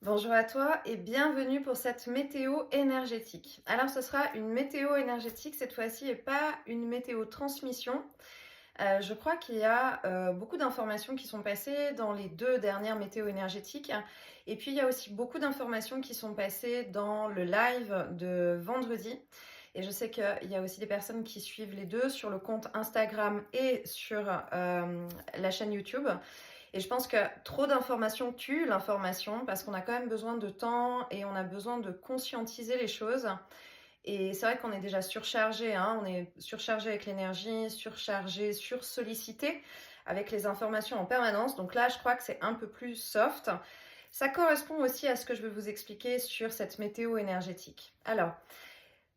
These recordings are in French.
Bonjour à toi et bienvenue pour cette météo énergétique. Alors ce sera une météo énergétique cette fois-ci et pas une météo transmission. Je crois qu'il y a beaucoup d'informations qui sont passées dans les deux dernières météos énergétiques. Et puis il y a aussi beaucoup d'informations qui sont passées dans le live de vendredi. Et je sais qu'il y a aussi des personnes qui suivent les deux sur le compte Instagram et sur la chaîne YouTube. Et je pense que trop d'informations tue l'information parce qu'on a quand même besoin de temps et on a besoin de conscientiser les choses. Et c'est vrai qu'on est déjà surchargé, hein, on est surchargé avec l'énergie, surchargé, sursollicité avec les informations en permanence. Donc là, je crois que c'est un peu plus soft. Ça correspond aussi à ce que je vais vous expliquer sur cette météo énergétique. Alors,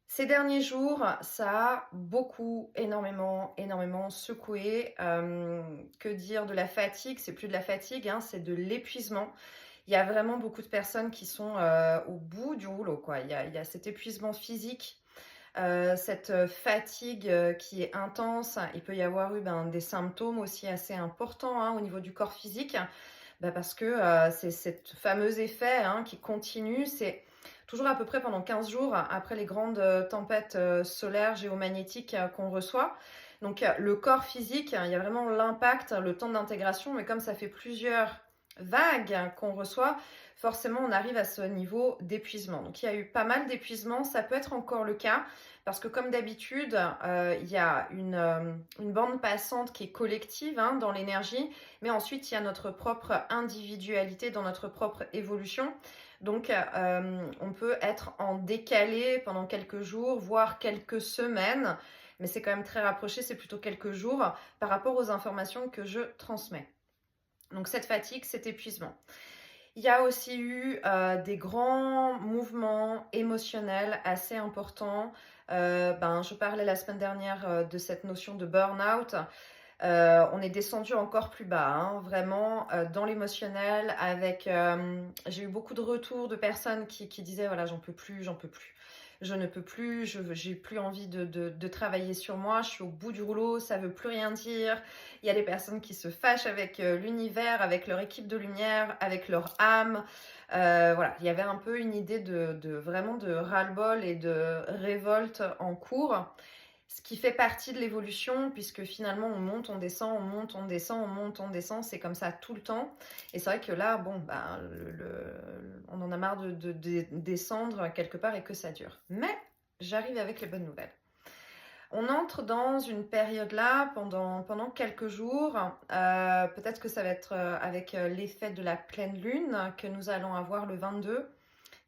ces derniers jours, ça a beaucoup, énormément secoué. Que dire de la fatigue? C'est plus de la fatigue, hein, c'est de l'épuisement. Il y a vraiment beaucoup de personnes qui sont au bout du rouleau, quoi. Il y a cet épuisement physique, cette fatigue qui est intense. Il peut y avoir eu des symptômes aussi assez importants, hein, au niveau du corps physique. Parce que c'est cet fameux effet, hein, qui continue. C'est toujours à peu près pendant 15 jours après les grandes tempêtes solaires, géomagnétiques qu'on reçoit. Donc le corps physique, il y a vraiment l'impact, le temps d'intégration, mais comme ça fait plusieurs vagues qu'on reçoit, forcément on arrive à ce niveau d'épuisement. Donc il y a eu pas mal d'épuisement, ça peut être encore le cas, parce que comme d'habitude, il y a une bande passante qui est collective, hein, dans l'énergie, mais ensuite il y a notre propre individualité dans notre propre évolution. Donc on peut être en décalé pendant quelques jours, voire quelques semaines, mais c'est quand même très rapproché, c'est plutôt quelques jours par rapport aux informations que je transmets. Donc cette fatigue, cet épuisement. Il y a aussi eu des grands mouvements émotionnels assez importants. Je parlais la semaine dernière de cette notion de burn-out. On est descendu encore plus bas, hein, vraiment dans l'émotionnel. J'ai eu beaucoup de retours de personnes qui disaient voilà, j'en peux plus, je ne peux plus, j'ai plus envie de travailler sur moi, je suis au bout du rouleau, ça veut plus rien dire. Il y a des personnes qui se fâchent avec l'univers, avec leur équipe de lumière, avec leur âme. Voilà, il y avait un peu une idée vraiment de ras-le-bol et de révolte en cours. Ce qui fait partie de l'évolution, puisque finalement on monte, on descend, on monte, on descend, on monte, on descend, c'est comme ça tout le temps. Et c'est vrai que là, on en a marre de descendre quelque part et que ça dure. Mais j'arrive avec les bonnes nouvelles. On entre dans une période là pendant quelques jours. Peut-être que ça va être avec l'effet de la pleine lune que nous allons avoir le 22.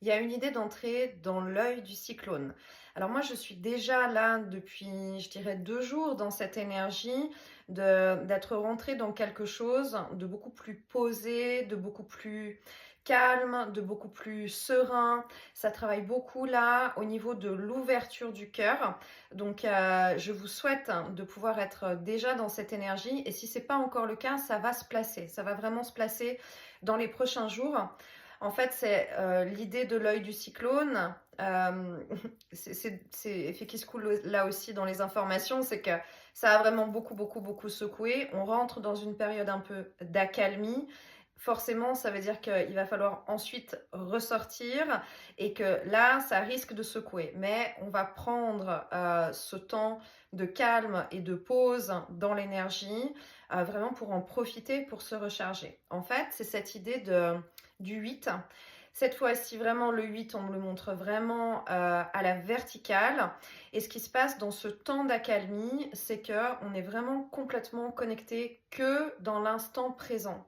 Il y a une idée d'entrer dans l'œil du cyclone. Alors moi, je suis déjà là depuis, je dirais, 2 jours dans cette énergie d'être rentrée dans quelque chose de beaucoup plus posé, de beaucoup plus calme, de beaucoup plus serein. Ça travaille beaucoup là au niveau de l'ouverture du cœur. Donc, je vous souhaite de pouvoir être déjà dans cette énergie. Et si ce n'est pas encore le cas, ça va se placer. Ça va vraiment se placer dans les prochains jours. En fait, c'est l'idée de l'œil du cyclone. C'est effet qui se coule là aussi dans les informations, c'est que ça a vraiment beaucoup secoué. On rentre dans une période un peu d'accalmie. Forcément, ça veut dire qu'il va falloir ensuite ressortir et que là, ça risque de secouer. Mais on va prendre ce temps de calme et de pause dans l'énergie, vraiment pour en profiter, pour se recharger. En fait, c'est cette idée du 8. Cette fois-ci, vraiment, le 8, on me le montre vraiment à la verticale. Et ce qui se passe dans ce temps d'accalmie, c'est qu'on est vraiment complètement connecté que dans l'instant présent.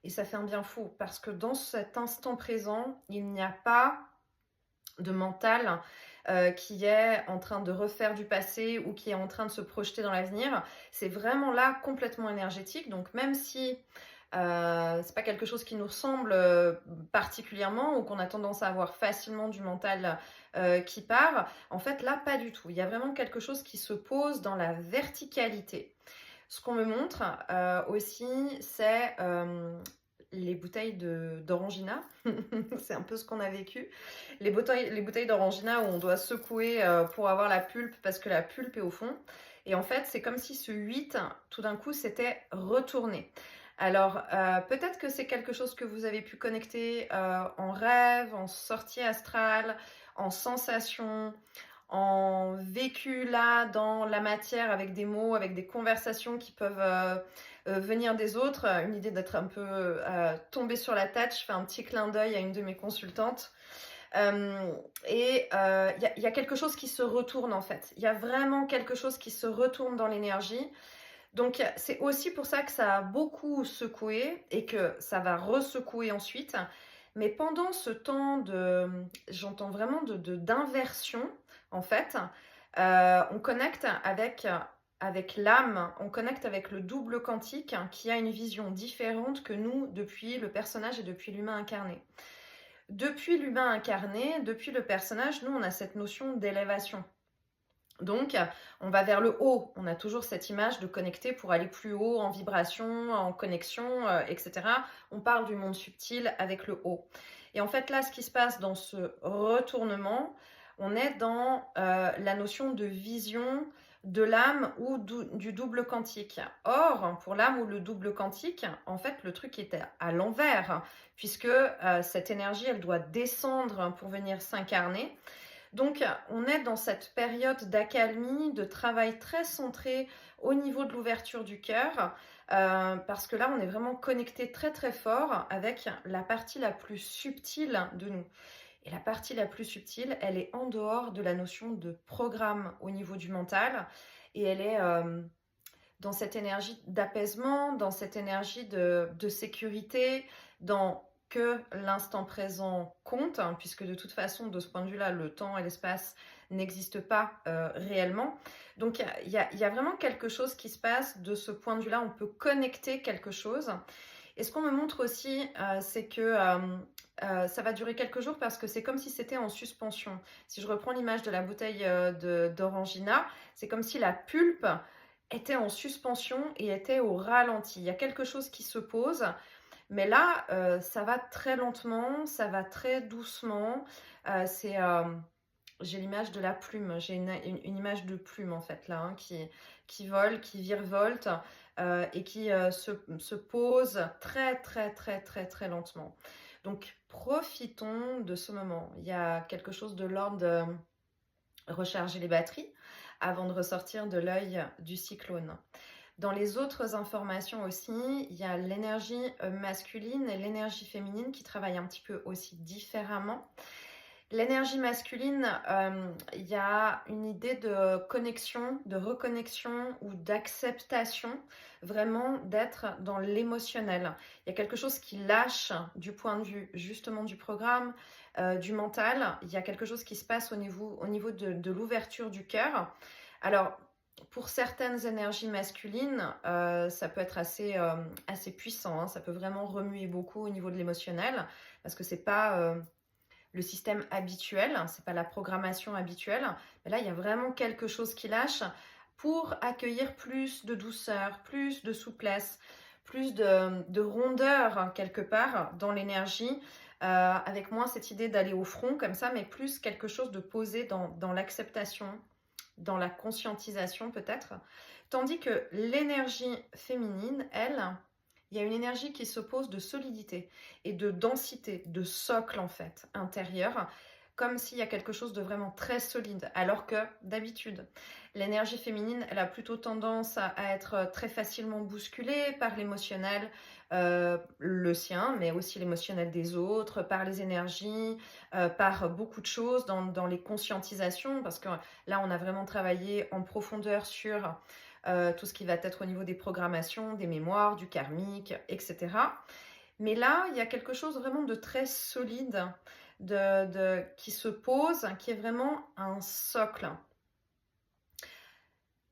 Et ça fait un bien fou parce que dans cet instant présent, il n'y a pas de mental qui est en train de refaire du passé ou qui est en train de se projeter dans l'avenir. C'est vraiment là complètement énergétique. Donc même si c'est pas quelque chose qui nous ressemble particulièrement ou qu'on a tendance à avoir facilement du mental qui part, en fait là pas du tout. Il y a vraiment quelque chose qui se pose dans la verticalité. Ce qu'on me montre aussi, c'est les bouteilles d'Orangina. C'est un peu ce qu'on a vécu. Les bouteilles d'Orangina où on doit secouer pour avoir la pulpe parce que la pulpe est au fond. Et en fait, c'est comme si ce 8, tout d'un coup, s'était retourné. Alors, peut-être que c'est quelque chose que vous avez pu connecter en rêve, en sortie astrale, en sensation, en vécu là dans la matière avec des mots, avec des conversations qui peuvent venir des autres. Une idée d'être un peu tombée sur la tête. Je fais un petit clin d'œil à une de mes consultantes. Il y a quelque chose qui se retourne en fait. Il y a vraiment quelque chose qui se retourne dans l'énergie. Donc c'est aussi pour ça que ça a beaucoup secoué et que ça va ressecouer ensuite. Mais pendant ce temps j'entends vraiment d'inversion en fait, on connecte avec l'âme, on connecte avec le double quantique qui a une vision différente que nous depuis le personnage et depuis l'humain incarné. Depuis l'humain incarné, depuis le personnage, nous on a cette notion d'élévation. Donc, on va vers le haut. On a toujours cette image de connecter pour aller plus haut en vibration, en connexion, etc. On parle du monde subtil avec le haut. Et en fait, là, ce qui se passe dans ce retournement, on est dans la notion de vision de l'âme ou du double quantique. Or, pour l'âme ou le double quantique, en fait, le truc est à l'envers, puisque cette énergie, elle doit descendre pour venir s'incarner. Donc, on est dans cette période d'accalmie, de travail très centré au niveau de l'ouverture du cœur, parce que là, on est vraiment connecté très très fort avec la partie la plus subtile de nous. Et la partie la plus subtile, elle est en dehors de la notion de programme au niveau du mental, et elle est dans cette énergie d'apaisement, dans cette énergie de sécurité, dans que l'instant présent compte, hein, puisque de toute façon, de ce point de vue-là, le temps et l'espace n'existent pas réellement. Donc, il y a vraiment quelque chose qui se passe de ce point de vue-là. On peut connecter quelque chose. Et ce qu'on me montre aussi, c'est que ça va durer quelques jours parce que c'est comme si c'était en suspension. Si je reprends l'image de la bouteille d'Orangina, c'est comme si la pulpe était en suspension et était au ralenti. Il y a quelque chose qui se pose, mais là, ça va très lentement, ça va très doucement. J'ai l'image de la plume, j'ai une image de plume en fait là, hein, qui vole, qui virevolte et qui se pose très très très très très lentement. Donc profitons de ce moment. Il y a quelque chose de l'ordre de recharger les batteries avant de ressortir de l'œil du cyclone. Dans les autres informations aussi, il y a l'énergie masculine et l'énergie féminine qui travaillent un petit peu aussi différemment. L'énergie masculine, il y a une idée de connexion, de reconnexion ou d'acceptation, vraiment d'être dans l'émotionnel. Il y a quelque chose qui lâche du point de vue justement du programme, du mental. Il y a quelque chose qui se passe au niveau de l'ouverture du cœur. Alors, pour certaines énergies masculines, ça peut être assez puissant, hein. Ça peut vraiment remuer beaucoup au niveau de l'émotionnel, parce que c'est pas le système habituel, hein, c'est pas la programmation habituelle. Mais là, il y a vraiment quelque chose qui lâche pour accueillir plus de douceur, plus de souplesse, plus de rondeur, hein, quelque part dans l'énergie, avec moins cette idée d'aller au front comme ça, mais plus quelque chose de posé dans l'acceptation, dans la conscientisation peut-être. Tandis que l'énergie féminine, elle, il y a une énergie qui s'oppose de solidité et de densité, de socle en fait, intérieur, comme s'il y a quelque chose de vraiment très solide, alors que d'habitude, l'énergie féminine, elle a plutôt tendance à être très facilement bousculée par l'émotionnel, le sien, mais aussi l'émotionnel des autres, par les énergies, par beaucoup de choses dans les conscientisations, parce que là, on a vraiment travaillé en profondeur sur tout ce qui va être au niveau des programmations, des mémoires, du karmique, etc. Mais là, il y a quelque chose vraiment de très solide qui se pose, qui est vraiment un socle.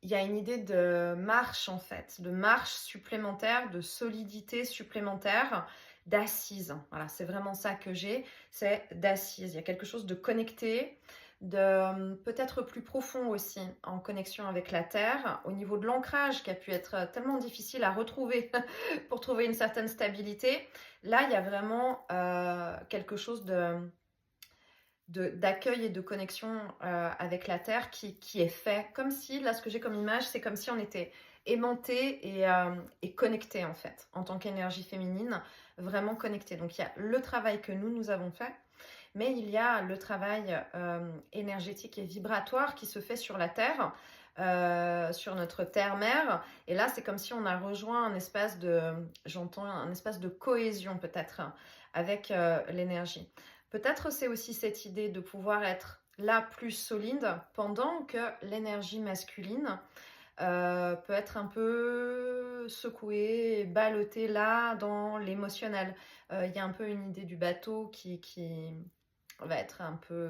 Il y a une idée de marche en fait, de marche supplémentaire, de solidité supplémentaire, d'assise. Voilà, c'est vraiment ça que j'ai, c'est d'assise. Il y a quelque chose de connecté, de peut-être plus profond aussi, en connexion avec la terre, au niveau de l'ancrage qui a pu être tellement difficile à retrouver pour trouver une certaine stabilité. Là, il y a vraiment quelque chose d'accueil et de connexion avec la terre qui est fait. Comme si, là ce que j'ai comme image, c'est comme si on était aimantée et connectée en fait, en tant qu'énergie féminine, vraiment connectée. Donc il y a le travail que nous avons fait, mais il y a le travail énergétique et vibratoire qui se fait sur la Terre, sur notre terre-mère. Et là, c'est comme si on a rejoint un espace j'entends un espace de cohésion peut-être avec l'énergie. Peut-être c'est aussi cette idée de pouvoir être là plus solide pendant que l'énergie masculine peut être un peu secouée, ballottée là dans l'émotionnel. Il y a un peu une idée du bateau qui va être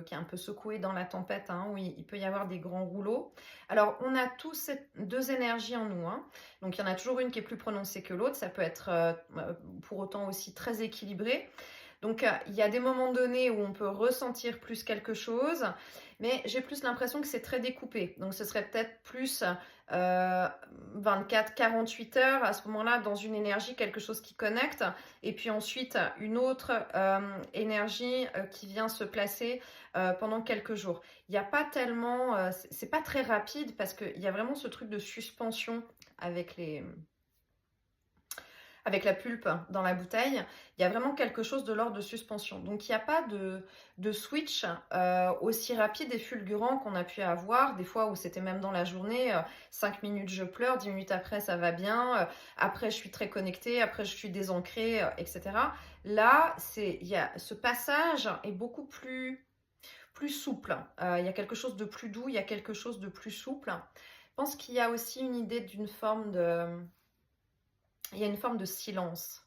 qui est un peu secoué dans la tempête, hein, où il peut y avoir des grands rouleaux. Alors, on a tous ces deux énergies en nous, hein. Donc il y en a toujours une qui est plus prononcée que l'autre. Ça peut être pour autant aussi très équilibré. Donc il y a des moments donnés où on peut ressentir plus quelque chose, mais j'ai plus l'impression que c'est très découpé. Donc ce serait peut-être plus 24-48 heures à ce moment-là dans une énergie, quelque chose qui connecte, et puis ensuite une autre énergie qui vient se placer pendant quelques jours. Il n'y a pas tellement, c'est pas très rapide parce qu'il y a vraiment ce truc de suspension avec la pulpe dans la bouteille, il y a vraiment quelque chose de l'ordre de suspension. Donc il n'y a pas de switch aussi rapide et fulgurant qu'on a pu avoir, des fois où c'était même dans la journée, 5 minutes je pleure, 10 minutes après ça va bien, après je suis très connectée, après je suis désancrée, etc. Là, ce passage est beaucoup plus souple. Il y a quelque chose de plus doux, il y a quelque chose de plus souple. Je pense qu'il y a aussi une idée il y a une forme de silence.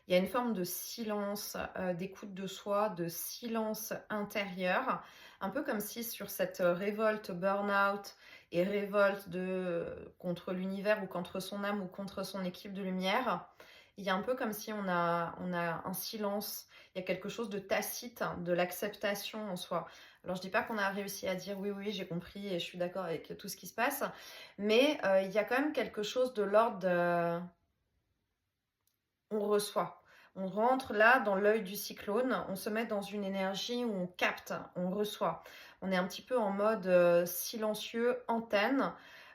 Il y a une forme de silence, d'écoute de soi, de silence intérieur. Un peu comme si sur cette révolte burn-out et révolte contre l'univers ou contre son âme ou contre son équipe de lumière, il y a un peu comme si on a un silence, il y a quelque chose de tacite, de l'acceptation en soi. Alors je dis pas qu'on a réussi à dire oui, oui, j'ai compris et je suis d'accord avec tout ce qui se passe, mais il y a quand même quelque chose de l'ordre de on reçoit. On rentre là dans l'œil du cyclone, on se met dans une énergie où on capte, on reçoit. On est un petit peu en mode silencieux, antenne.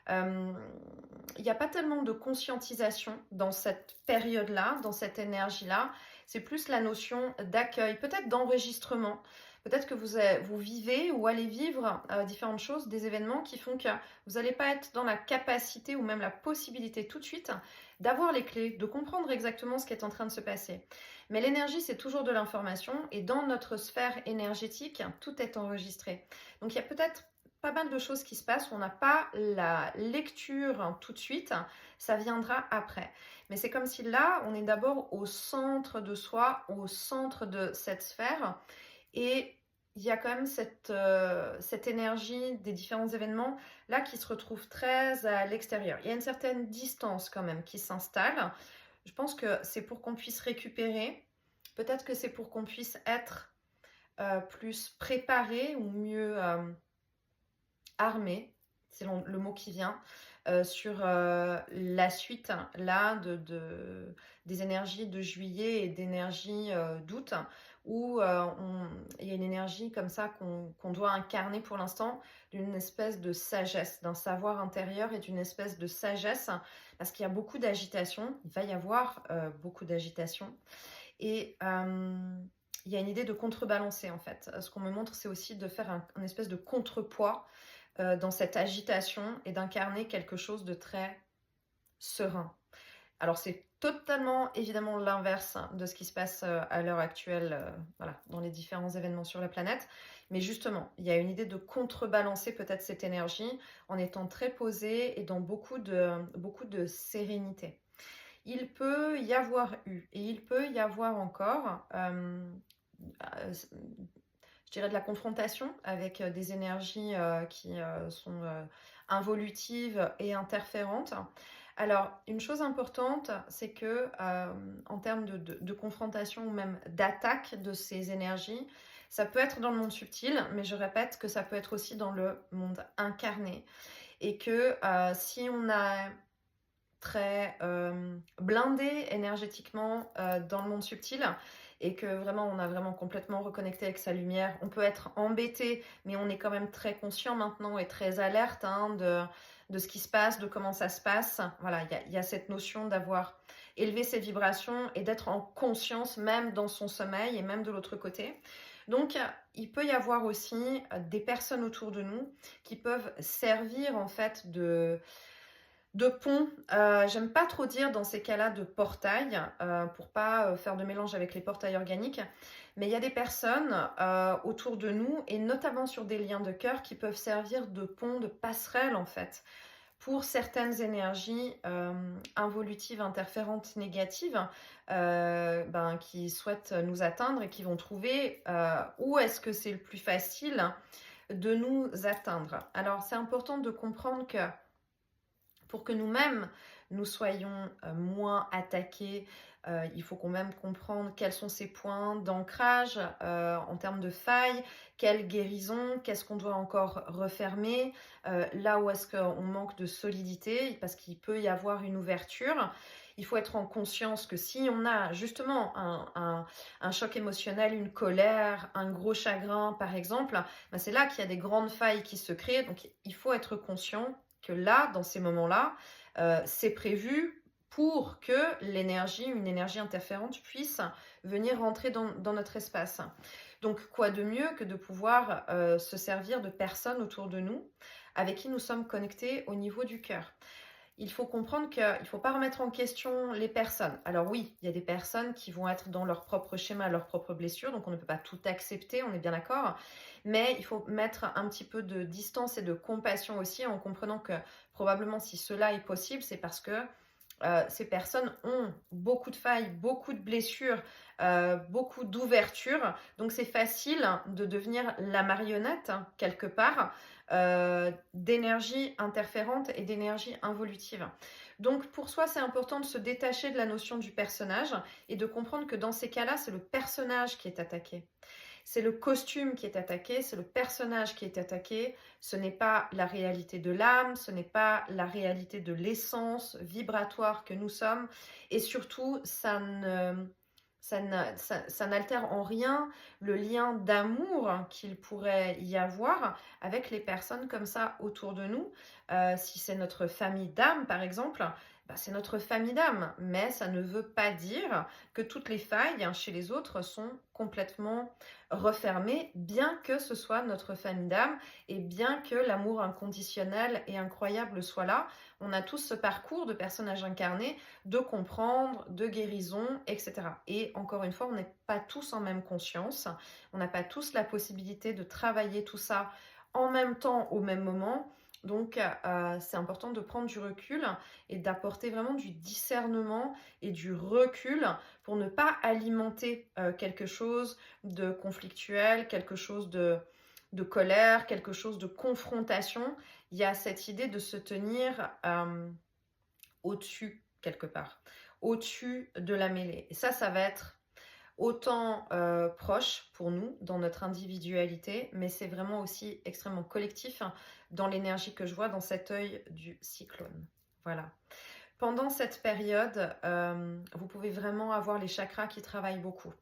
Il n'y a pas tellement de conscientisation dans cette période-là, dans cette énergie-là. C'est plus la notion d'accueil, peut-être d'enregistrement. Peut-être que vous vivez ou allez vivre différentes choses, des événements qui font que vous n'allez pas être dans la capacité ou même la possibilité tout de suite d'avoir les clés, de comprendre exactement ce qui est en train de se passer. Mais l'énergie, c'est toujours de l'information et dans notre sphère énergétique, tout est enregistré. Donc il y a peut-être pas mal de choses qui se passent où on n'a pas la lecture tout de suite, ça viendra après. Mais c'est comme si là, on est d'abord au centre de soi, au centre de cette sphère et il y a quand même cette énergie des différents événements là qui se retrouve très à l'extérieur. Il y a une certaine distance quand même qui s'installe. Je pense que c'est pour qu'on puisse récupérer. Peut-être que c'est pour qu'on puisse être plus préparé ou mieux armé, c'est le mot qui vient, sur la suite là des énergies de juillet et d'énergie d'août où il y a une énergie comme ça qu'on doit incarner pour l'instant d'une espèce de sagesse, d'un savoir intérieur et d'une espèce de sagesse parce qu'il y a beaucoup d'agitation, il va y avoir beaucoup d'agitation et il y a une idée de contrebalancer en fait. Ce qu'on me montre c'est aussi de faire un espèce de contrepoids dans cette agitation et d'incarner quelque chose de très serein. Alors c'est totalement évidemment l'inverse de ce qui se passe à l'heure actuelle voilà, dans les différents événements sur la planète. Mais justement, il y a une idée de contrebalancer peut-être cette énergie en étant très posé et dans beaucoup de sérénité. Il peut y avoir eu et il peut y avoir encore je dirais de la confrontation avec des énergies qui sont involutives et interférentes. Alors, une chose importante, c'est que en termes de confrontation ou même d'attaque de ces énergies, ça peut être dans le monde subtil, mais je répète que ça peut être aussi dans le monde incarné. Et que si on a très blindé énergétiquement dans le monde subtil, et que vraiment on a vraiment complètement reconnecté avec sa lumière. On peut être embêté, mais on est quand même très conscient maintenant et très alerte hein, de ce qui se passe, de comment ça se passe. Voilà, il y a cette notion d'avoir élevé ses vibrations et d'être en conscience même dans son sommeil et même de l'autre côté. Donc, il peut y avoir aussi des personnes autour de nous qui peuvent servir en fait de pont. J'aime pas trop dire dans ces cas-là de portail pour pas faire de mélange avec les portails organiques. Mais il y a des personnes autour de nous et notamment sur des liens de cœur qui peuvent servir de pont, de passerelle en fait pour certaines énergies involutives, interférentes, négatives qui souhaitent nous atteindre et qui vont trouver où est-ce que c'est le plus facile de nous atteindre. Alors c'est important de comprendre que pour que nous-mêmes, nous soyons moins attaqués, il faut quand même comprendre quels sont ces points d'ancrage en termes de failles, quelle guérison, qu'est-ce qu'on doit encore refermer, là où est-ce qu'on manque de solidité, parce qu'il peut y avoir une ouverture. Il faut être en conscience que si on a justement un choc émotionnel, une colère, un gros chagrin par exemple, ben c'est là qu'il y a des grandes failles qui se créent. Donc il faut être conscient que là, dans ces moments-là, c'est prévu pour que une énergie interférente puisse venir rentrer dans notre espace. Donc quoi de mieux que de pouvoir se servir de personnes autour de nous avec qui nous sommes connectés au niveau du cœur. Il faut comprendre qu'il ne faut pas remettre en question les personnes. Alors oui, il y a des personnes qui vont être dans leur propre schéma, leur propre blessure, donc on ne peut pas tout accepter, on est bien d'accord. Mais il faut mettre un petit peu de distance et de compassion aussi en comprenant que probablement si cela est possible, c'est parce que ces personnes ont beaucoup de failles, beaucoup de blessures, beaucoup d'ouvertures. Donc c'est facile de devenir la marionnette, quelque part, d'énergie interférente et d'énergie involutive. Donc pour soi, c'est important de se détacher de la notion du personnage et de comprendre que dans ces cas-là, c'est le personnage qui est attaqué. C'est le costume qui est attaqué, c'est le personnage qui est attaqué, ce n'est pas la réalité de l'âme, ce n'est pas la réalité de l'essence vibratoire que nous sommes, et surtout, ça n'altère en rien le lien d'amour qu'il pourrait y avoir avec les personnes comme ça autour de nous. Si c'est notre famille d'âme, par exemple, c'est notre famille d'âme, mais ça ne veut pas dire que toutes les failles chez les autres sont complètement refermées, bien que ce soit notre famille d'âme et bien que l'amour inconditionnel et incroyable soit là. On a tous ce parcours de personnages incarnés, de comprendre, de guérison, etc. Et encore une fois, on n'est pas tous en même conscience, on n'a pas tous la possibilité de travailler tout ça en même temps, au même moment. Donc, c'est important de prendre du recul et d'apporter vraiment du discernement et du recul pour ne pas alimenter quelque chose de conflictuel, quelque chose de colère, quelque chose de confrontation. Il y a cette idée de se tenir au-dessus, quelque part, au-dessus de la mêlée. Et ça va être autant proche pour nous dans notre individualité, mais c'est vraiment aussi extrêmement collectif dans l'énergie que je vois dans cet œil du cyclone. Voilà. Pendant cette période, vous pouvez vraiment avoir les chakras qui travaillent beaucoup.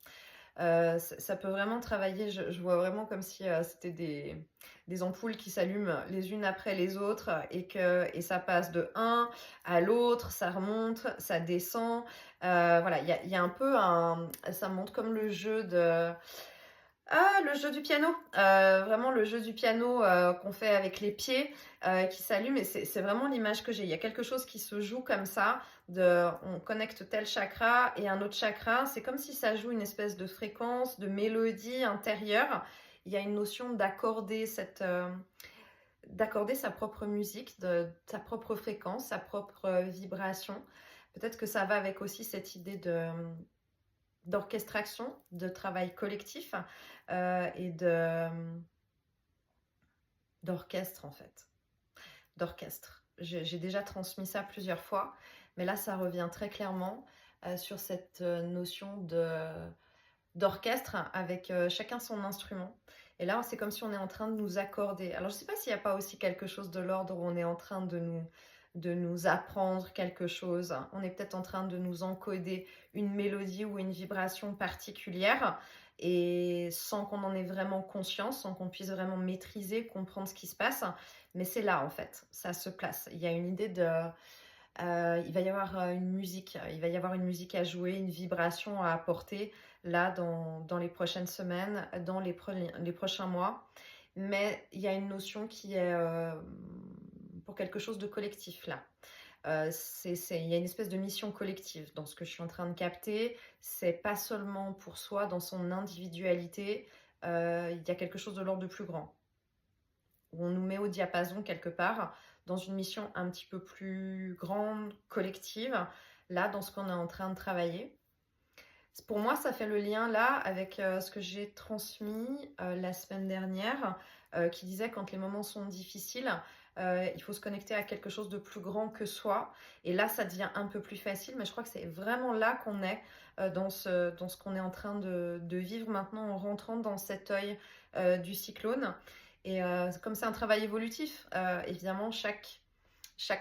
Ça peut vraiment travailler, je vois vraiment comme si c'était des ampoules qui s'allument les unes après les autres et ça passe de un à l'autre, ça remonte, ça descend. Voilà, il y a un peu ça monte comme le jeu le jeu du piano, vraiment le jeu du piano qu'on fait avec les pieds qui s'allume et c'est vraiment l'image que j'ai. Il y a quelque chose qui se joue comme ça, on connecte tel chakra et un autre chakra, c'est comme si ça joue une espèce de fréquence, de mélodie intérieure. Il y a une notion d'accorder d'accorder sa propre musique, sa propre fréquence, sa propre vibration. Peut-être que ça va avec aussi cette idée d'orchestration, de travail collectif et d'orchestre en fait. D'orchestre. J'ai déjà transmis ça plusieurs fois, mais là ça revient très clairement sur cette notion d'orchestre avec chacun son instrument. Et là c'est comme si on est en train de nous accorder. Alors je ne sais pas s'il n'y a pas aussi quelque chose de l'ordre où on est en train de de nous apprendre quelque chose. On est peut-être en train de nous encoder une mélodie ou une vibration particulière et sans qu'on en ait vraiment conscience, sans qu'on puisse vraiment maîtriser, comprendre ce qui se passe. Mais c'est là en fait, ça se place. Il y a une idée de... il va y avoir une musique, il va y avoir une musique à jouer, une vibration à apporter là dans les prochaines semaines, dans les prochains mois. Mais il y a une notion qui est pour quelque chose de collectif là. Il y a une espèce de mission collective dans ce que je suis en train de capter. C'est pas seulement pour soi, dans son individualité, il y a quelque chose de l'ordre de plus grand. Où on nous met au diapason quelque part, dans une mission un petit peu plus grande, collective, là, dans ce qu'on est en train de travailler. Pour moi, ça fait le lien là avec ce que j'ai transmis la semaine dernière, qui disait quand les moments sont difficiles, il faut se connecter à quelque chose de plus grand que soi. Et là, ça devient un peu plus facile, mais je crois que c'est vraiment là qu'on est dans ce qu'on est en train de vivre maintenant en rentrant dans cet œil du cyclone. Et comme c'est un travail évolutif, évidemment, chaque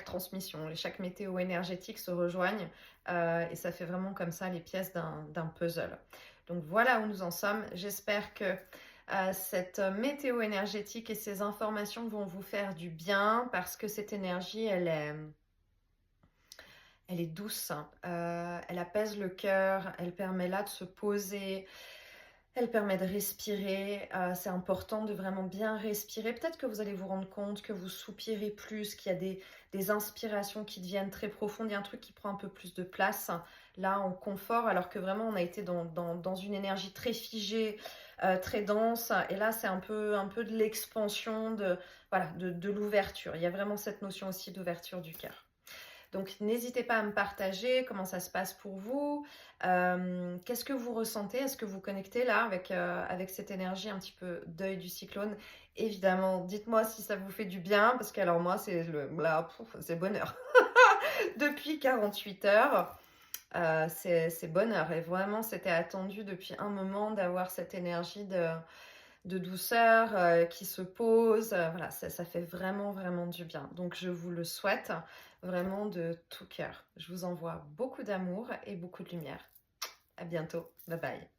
transmission, chaque météo énergétique se rejoignent et ça fait vraiment comme ça les pièces d'un puzzle. Donc voilà où nous en sommes. J'espère que cette météo énergétique et ces informations vont vous faire du bien parce que cette énergie, elle est douce, elle apaise le cœur, elle permet là de se poser. Elle permet de respirer, c'est important de vraiment bien respirer. Peut-être que vous allez vous rendre compte que vous soupirez plus, qu'il y a des inspirations qui deviennent très profondes, il y a un truc qui prend un peu plus de place, là en confort, alors que vraiment on a été dans une énergie très figée, très dense, et là c'est un peu de l'expansion, voilà, de l'ouverture. Il y a vraiment cette notion aussi d'ouverture du cœur. Donc n'hésitez pas à me partager comment ça se passe pour vous, qu'est-ce que vous ressentez, est-ce que vous connectez là avec cette énergie un petit peu deuil du cyclone. Évidemment, dites-moi si ça vous fait du bien, parce que alors moi c'est c'est bonheur. Depuis 48 heures, c'est bonheur, et vraiment c'était attendu depuis un moment d'avoir cette énergie de douceur qui se pose. Voilà, ça fait vraiment, vraiment du bien. Donc, je vous le souhaite vraiment de tout cœur. Je vous envoie beaucoup d'amour et beaucoup de lumière. À bientôt. Bye bye.